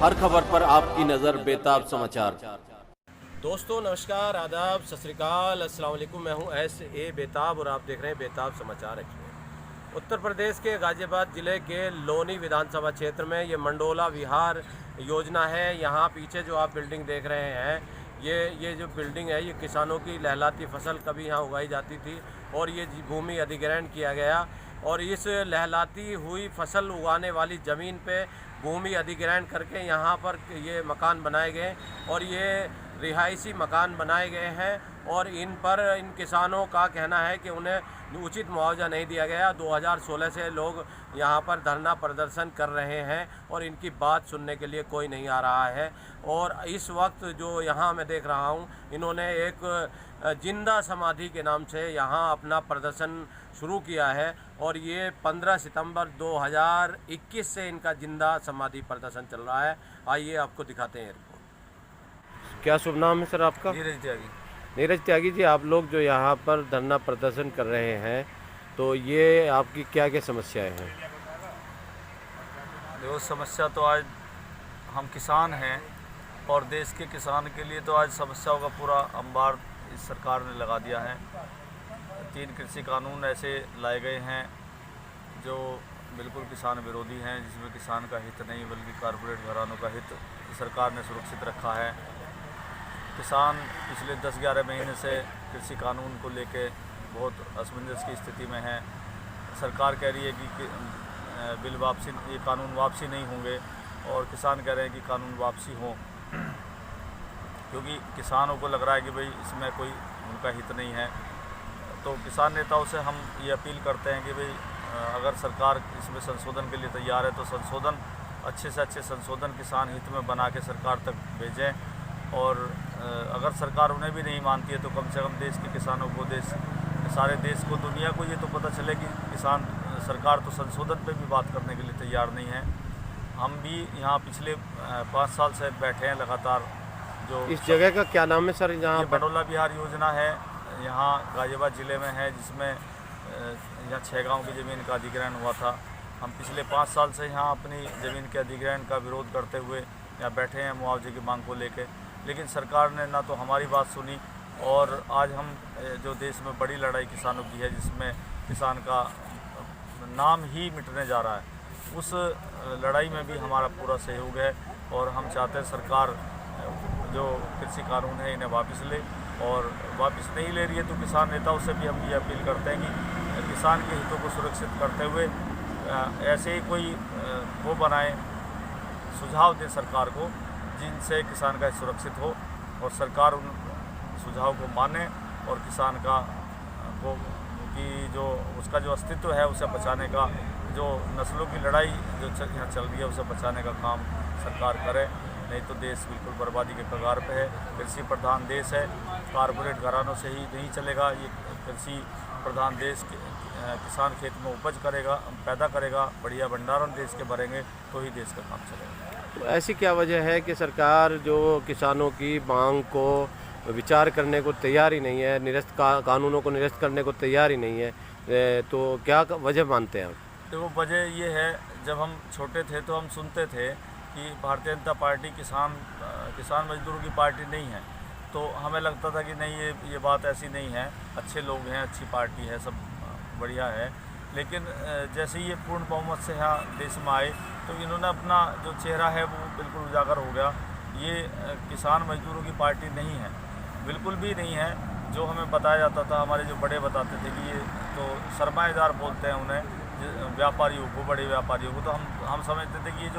हर खबर पर आपकी नज़र बेताब समाचार। दोस्तों नमस्कार, आदाब, सत श्री अकाल, अस्सलाम वालेकुम। मैं हूं S.A. बेताब और आप देख रहे हैं बेताब समाचार एक्सप्रेस। उत्तर प्रदेश के गाज़ियाबाद ज़िले के लोनी विधानसभा क्षेत्र में ये मंडोला विहार योजना है। यहाँ पीछे जो आप बिल्डिंग देख रहे हैं, ये जो बिल्डिंग है ये किसानों की लहलाती फसल कभी यहाँ उगाई जाती थी और ये भूमि अधिग्रहण किया गया और इस लहलाती हुई फसल उगाने वाली ज़मीन पे भूमि अधिग्रहण करके यहाँ पर ये मकान बनाए गए और ये रिहायशी मकान बनाए गए हैं और इन पर इन किसानों का कहना है कि उन्हें उचित मुआवजा नहीं दिया गया। 2016 से लोग यहाँ पर धरना प्रदर्शन कर रहे हैं और इनकी बात सुनने के लिए कोई नहीं आ रहा है। और इस वक्त जो यहाँ मैं देख रहा हूँ, इन्होंने एक जिंदा समाधि के नाम से यहाँ अपना प्रदर्शन शुरू किया है और ये 15 सितंबर 2021 से इनका जिंदा समाधि प्रदर्शन चल रहा है। आइए आपको दिखाते हैं रिपोर्ट। क्या शुभ नाम है सर आपका? नीरज त्यागी। नीरज त्यागी जी, आप लोग जो यहाँ पर धरना प्रदर्शन कर रहे हैं तो ये आपकी क्या क्या समस्याएं हैं? देखो, समस्या तो आज हम किसान हैं और देश के किसान के लिए तो आज समस्याओं का पूरा अंबार इस सरकार ने लगा दिया है। 3 कृषि कानून ऐसे लाए गए हैं जो बिल्कुल किसान विरोधी हैं, जिसमें किसान का हित नहीं बल्कि कारपोरेट घरानों का हित सरकार ने सुरक्षित रखा है। किसान पिछले 10-11 महीने से कृषि कानून को लेके बहुत असमंजस की स्थिति में है। सरकार कह रही है कि बिल वापसी, ये कानून वापसी नहीं होंगे और किसान कह रहे हैं कि कानून वापसी हो, क्योंकि किसानों को लग रहा है कि भाई इसमें कोई उनका हित नहीं है। तो किसान नेताओं से हम ये अपील करते हैं कि भाई अगर सरकार इसमें संशोधन के लिए तैयार है तो संशोधन, अच्छे से अच्छे संशोधन किसान हित में बना के सरकार तक भेजें। और अगर सरकार उन्हें भी नहीं मानती है तो कम से कम देश के किसानों को, सारे देश को, दुनिया को ये तो पता चले कि किसान, सरकार तो संशोधन पे भी बात करने के लिए तैयार नहीं है। हम भी यहाँ पिछले 5 साल से बैठे हैं लगातार। जो इस जगह का क्या नाम है सर? यहाँ मंडोला विहार योजना है, यहाँ गाज़ियाबाद ज़िले में है, जिसमें यहाँ 6 गाँव की ज़मीन का अधिग्रहण हुआ था। हम पिछले 5 साल से यहाँ अपनी ज़मीन के अधिग्रहण का विरोध करते हुए यहाँ बैठे हैं मुआवजे की मांग को लेकर, लेकिन सरकार ने ना तो हमारी बात सुनी और आज हम जो देश में बड़ी लड़ाई किसानों की है, जिसमें किसान का नाम ही मिटने जा रहा है, उस लड़ाई में भी हमारा पूरा सहयोग है। और हम चाहते हैं सरकार जो कृषि कानून है इन्हें वापस ले, और वापस नहीं ले रही है तो किसान नेताओं से भी हम ये अपील करते हैं कि किसान के हितों को सुरक्षित करते हुए ऐसे ही कोई वो बनाए, सुझाव दे सरकार को जिनसे किसान का सुरक्षित हो और सरकार उन सुझाव को माने और किसान का को की जो उसका जो अस्तित्व है उसे बचाने का, जो नस्लों की लड़ाई जो यहाँ चल रही है उसे बचाने का काम सरकार करे। नहीं तो देश बिल्कुल बर्बादी के कगार पे है। कृषि प्रधान देश है, कारपोरेट घरानों से ही नहीं चलेगा। ये कृषि प्रधान देश किसान खेत में उपज करेगा, पैदा करेगा, बढ़िया भंडारण देश के भरेंगे तो ही देश का काम चलेगा। तो ऐसी क्या वजह है कि सरकार जो किसानों की मांग को विचार करने को तैयार ही नहीं है, कानूनों को निरस्त करने को तैयार ही नहीं है? तो क्या वजह मानते हैं आप? देखो, वजह ये है, जब हम छोटे थे तो हम सुनते थे कि भारतीय जनता पार्टी किसान मजदूरों की पार्टी नहीं है, तो हमें लगता था कि नहीं, ये बात ऐसी नहीं है, अच्छे लोग हैं, अच्छी पार्टी है, सब बढ़िया है। लेकिन जैसे ही ये पूर्ण बहुमत से यहाँ देश में आए तो इन्होंने अपना जो चेहरा है वो बिल्कुल उजागर हो गया। ये किसान मजदूरों की पार्टी नहीं है, बिल्कुल भी नहीं है। जो हमें बताया जाता था, हमारे जो बड़े बताते थे कि ये तो सरमाएदार बोलते हैं उन्हें, व्यापारियों को, बड़े व्यापारियों को, तो हम समझते थे कि ये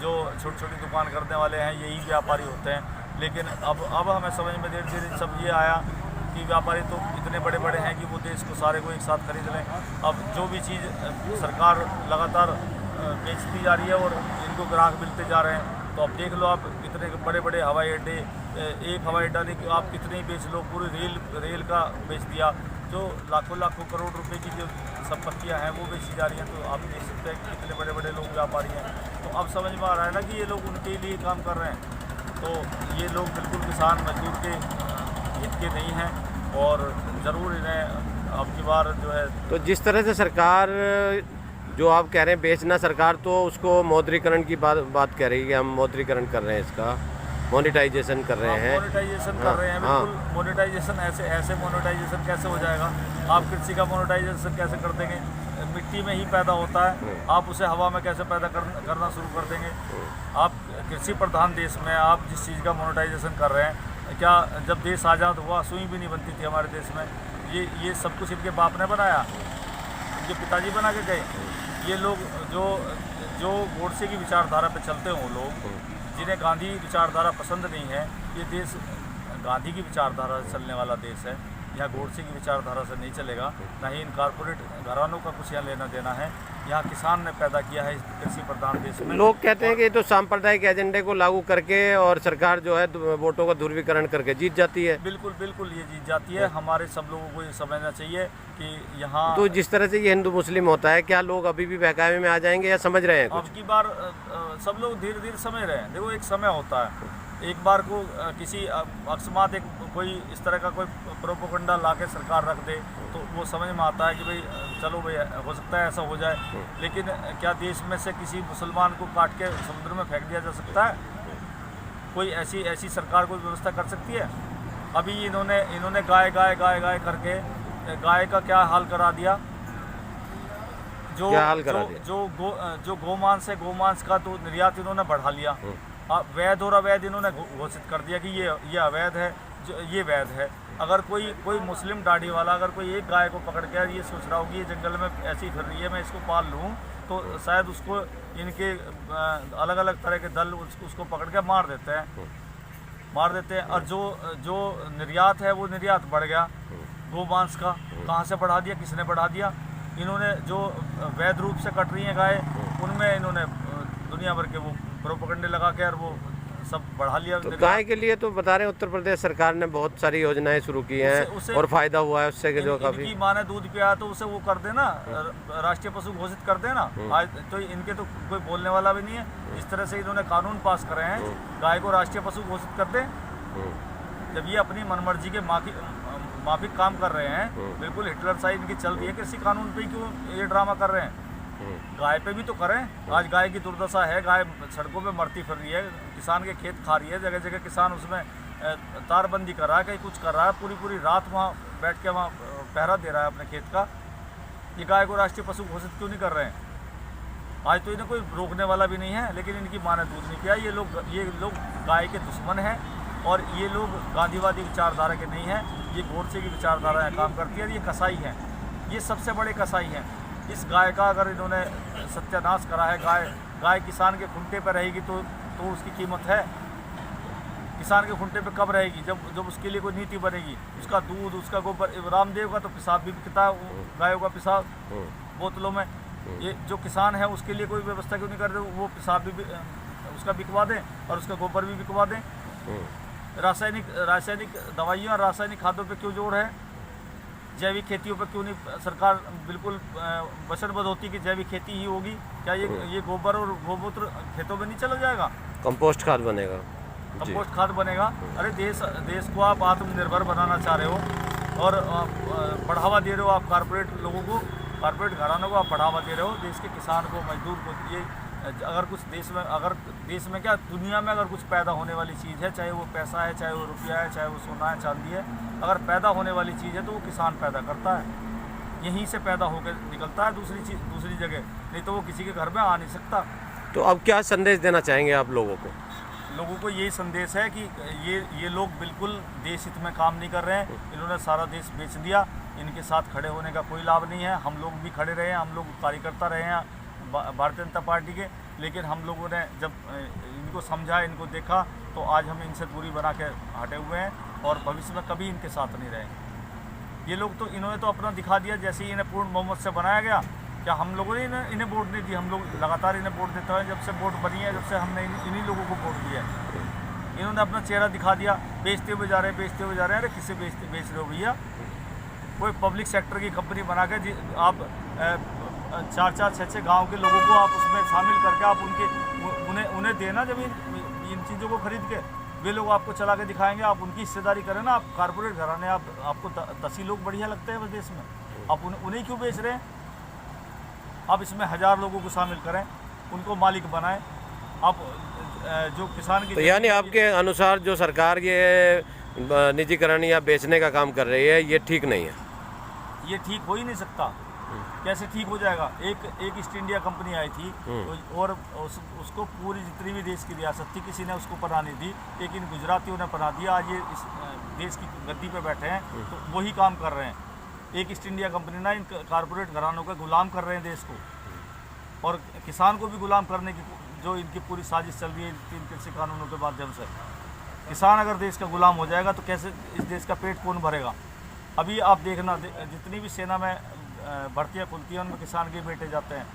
जो छोटी छोटी दुकान करने वाले हैं यही व्यापारी होते हैं। लेकिन अब हमें समझ में धीरे धीरे सब ये आया कि व्यापारी तो इतने बड़े बड़े हैं कि वो देश को सारे को एक साथ खरीद लें। अब जो भी चीज़ सरकार लगातार बेचती जा रही है और इनको ग्राहक मिलते जा रहे हैं, तो अब देख लो आप, इतने बड़े बड़े हवाई अड्डे, एक हवाई अड्डा नहीं कि आप कितने ही बेच लो, पूरी रेल का बेच दिया, जो लाखों करोड़ रुपए की जो संपत्तियां हैं वो बेची जा रही हैं। तो आप देख सकते हैं कि कितने बड़े बड़े लोग व्यापारी हैं। तो अब समझ में आ रहा है ना कि ये लोग उनके लिए काम कर रहे हैं। तो ये लोग बिल्कुल किसान मजदूर के हित के नहीं हैं और ज़रूर इन्हें अब की बार जो है, तो जिस तरह से सरकार जो आप कह रहे हैं बेचना, सरकार तो उसको मौद्रीकरण की बात कह रही है कि हम मौद्रीकरण कर रहे हैं, इसका मोनेटाइजेशन कर रहे हैं। मोनेटाइजेशन कर रहे हैं, बिल्कुल। मोनेटाइजेशन ऐसे मोनेटाइजेशन कैसे हो जाएगा? आप कृषि का मोनेटाइजेशन कैसे कर देंगे? मिट्टी में ही पैदा होता है, आप उसे हवा में कैसे पैदा करना शुरू कर देंगे? आप कृषि प्रधान देश में आप जिस चीज़ का मोनेटाइजेशन कर रहे हैं, क्या जब देश आज़ाद हुआ सुई भी नहीं बनती थी हमारे देश में? ये सब कुछ इनके बाप ने बनाया, इनके पिताजी बना के गए। ये लोग जो गोडसे की विचारधारा पे चलते हैं, वो लोग जिन्हें गांधी विचारधारा पसंद नहीं है, ये देश गांधी की विचारधारा से चलने वाला देश है। यहाँ गोडसे की विचारधारा से नहीं चलेगा, ना ही इन कारपोरेट घरानों का कुछ यहाँ लेना देना है। यहाँ किसान ने पैदा किया है इस कृषि प्रधान देश में। लोग कहते हैं कि ये तो सांप्रदायिक एजेंडे को लागू करके और सरकार जो है वोटों का ध्रुवीकरण करके जीत जाती है। बिल्कुल बिल्कुल, ये जीत जाती है। हमारे सब लोगों को ये समझना चाहिए कि यहाँ तो जिस तरह से ये हिंदू मुस्लिम होता है, क्या लोग अभी भी बहकावे में आ जाएंगे या समझ रहे हैं कुछ? अब की बार सब लोग धीरे धीरे समझ रहे हैं। देखो, एक समय होता है, एक बार को किसी अकस्मात एक कोई इस तरह का कोई प्रोपोगंडा ला के सरकार रख दे तो वो समझ में आता है कि भाई चलो भाई हो सकता है ऐसा हो जाए। लेकिन क्या देश में से किसी मुसलमान को काट के समुद्र में फेंक दिया जा सकता है? कोई ऐसी सरकार कोई व्यवस्था कर सकती है? अभी इन्होंने गाय करके गाय का क्या हाल करा दिया? जो गोमांस है, गोमांस का तो निर्यात इन्होंने बढ़ा लिया। वैध और अवैध इन्होंने घोषित कर दिया कि ये अवैध है, ये वैध है। अगर कोई मुस्लिम दाढ़ी वाला अगर कोई एक गाय को पकड़ के ये सोच रहा हो कि ये जंगल में ऐसी फिर रही है, मैं इसको पाल लूँ, तो शायद उसको इनके अलग अलग तरह के दल उसको पकड़ के मार देते हैं। और जो निर्यात है वो निर्यात बढ़ गया गोमांस का। कहाँ से बढ़ा दिया? किसने बढ़ा दिया? इन्होंने जो वैध रूप से कट रही हैं गाय, उनमें इन्होंने दुनिया भर के वो प्रोपेगेंडे लगा के और वो सब बढ़ा लिया। तो गाय के लिए तो बता रहे हैं उत्तर प्रदेश सरकार ने बहुत सारी योजनाएं शुरू की हैं और फायदा हुआ है उससे, जो काफी इनकी माँ ने दूध पिया तो उसे वो कर देना, राष्ट्रीय पशु घोषित कर देना। आज तो इनके तो कोई बोलने वाला भी नहीं है। इस तरह से इन्होंने कानून पास करे हैं, गाय को राष्ट्रीय पशु घोषित कर दें। जब ये अपनी मनमर्जी के माफिक काम कर रहे हैं, बिल्कुल हिटलर साइड इनकी चल रही है, किसी कानून पे क्यों ये ड्रामा कर रहे हैं? गाय पे भी तो करें। आज गाय की दुर्दशा है, गाय सड़कों पे मरती फिर रही है, किसान के खेत खा रही है, जगह जगह किसान उसमें तारबंदी कर रहा है, कहीं कुछ कर रहा है, पूरी रात वहाँ बैठ के वहाँ पहरा दे रहा है अपने खेत का। ये गाय को राष्ट्रीय पशु घोषित क्यों नहीं कर रहे हैं? आज तो इन्हें कोई रोकने वाला भी नहीं है, लेकिन इनकी माँ ने दूध नहीं पिया। ये लोग गाय के दुश्मन हैं और ये लोग गांधीवादी विचारधारा के नहीं हैं। ये गोडसे की विचारधारा है, काम करती है। ये कसाई हैं, ये सबसे बड़े कसाई हैं। इस गाय का अगर इन्होंने सत्यानाश करा है, गाय किसान के खुंटे पर रहेगी तो उसकी कीमत है। किसान के खुंटे पे कब रहेगी? जब उसके लिए कोई नीति बनेगी। उसका दूध, उसका गोबर, रामदेव का तो पेशाब भी बिकता है, गायों का पेशाब बोतलों में। ये जो किसान है उसके लिए कोई व्यवस्था क्यों नहीं कर रहे? वो पेशाब भी उसका बिकवा दें और उसका गोबर भी बिकवा दें। रासायनिक दवाइयों और रासायनिक खादों पे क्यों जोर है? जैविक खेतियों पर क्यों नहीं सरकार बिल्कुल वचनबद्ध होती कि जैविक खेती ही होगी? क्या ये गोबर और गोमूत्र खेतों में नहीं चला जाएगा? कंपोस्ट खाद बनेगा। कंपोस्ट खाद बनेगा। अरे देश को आप आत्मनिर्भर बनाना चाह रहे हो और बढ़ावा दे रहे हो आप कारपोरेट लोगों को, कारपोरेट घरानों को आप बढ़ावा दे रहे हो। देश के किसान को, मजदूर को, ये अगर देश में क्या दुनिया में अगर कुछ पैदा होने वाली चीज़ है, चाहे वो पैसा है, चाहे वो रुपया है, चाहे वो सोना है, चांदी है, अगर पैदा होने वाली चीज़ है तो वो किसान पैदा करता है। यहीं से पैदा होकर निकलता है दूसरी जगह, नहीं तो वो किसी के घर में आ नहीं सकता। तो अब क्या संदेश देना चाहेंगे आप लोगों को? लोगों को यही संदेश है कि ये लोग बिल्कुल देश हित में काम नहीं कर रहे हैं। इन्होंने सारा देश बेच दिया। इनके साथ खड़े होने का कोई लाभ नहीं है। हम लोग भी खड़े रहे हैं, हम लोग कार्यकर्ता रहे हैं भारतीय जनता पार्टी के, लेकिन हम लोगों ने जब इनको समझा, इनको देखा, तो आज हम इनसे दूरी बना के हटे हुए हैं और भविष्य में कभी इनके साथ नहीं रहेंगे। ये लोग तो इन्होंने तो अपना दिखा दिया। जैसे ही इन्हें पूर्ण बहुमत से बनाया गया, क्या हम लोगों ने इन्हें वोट नहीं दी? हम लोग लगातार इन्हें वोट देते हैं। जब से वोट बनी है, जब से हमने इन्हीं लोगों को वोट दिया है। इन्होंने अपना चेहरा दिखा दिया, बेचते हुए जा रहे हैं। अरे किससे बेच रहे हो भैया? कोई पब्लिक सेक्टर की कंपनी बना के आप 4-4, 6-6 गाँव के लोगों को आप उसमें शामिल करके आप उन्हें देना जमीन, इन चीज़ों को खरीद के वे लोग आपको चला के दिखाएंगे। आप उनकी हिस्सेदारी करें ना। आप कारपोरेट घराने, आपको 10 ही लोग बढ़िया लगते हैं देश में, आप उन्हें क्यों बेच रहे हैं? अब इसमें 1000 लोगों को शामिल करें, उनको मालिक बनाएं। अब जो किसान की तो यानी आपके अनुसार जो सरकार ये निजीकरण या बेचने का काम कर रही है ये ठीक नहीं है? ये ठीक हो ही नहीं सकता। कैसे ठीक हो जाएगा? एक ईस्ट इंडिया कंपनी आई थी और उसको पूरी जितनी भी देश की रियासत थी किसी ने उसको पनाह नहीं दी, लेकिन गुजरातियों ने पनाह दिया। आज ये इस देश की गद्दी पे बैठे हैं तो वही काम कर रहे हैं। एक ईस्ट इंडिया कंपनी ना इन कारपोरेट घरानों का गुलाम कर रहे हैं देश को, और किसान को भी गुलाम करने की जो इनकी पूरी साजिश चल रही है इन कृषि कानूनों के माध्यम से। किसान अगर देश का गुलाम हो जाएगा तो कैसे इस देश का पेट कौन भरेगा? अभी आप देखना, जितनी भी सेना में भर्तियाँ खुलती हैं उनमें किसान के बेटे जाते हैं।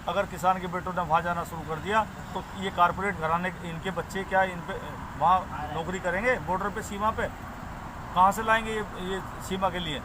अगर किसान के बेटों ने वहाँ जाना शुरू कर दिया तो ये कारपोरेट घराने इनके बच्चे क्या इन पे वहाँ नौकरी करेंगे? बॉर्डर पे, सीमा पे कहाँ से लाएंगे ये सीमा के लिए?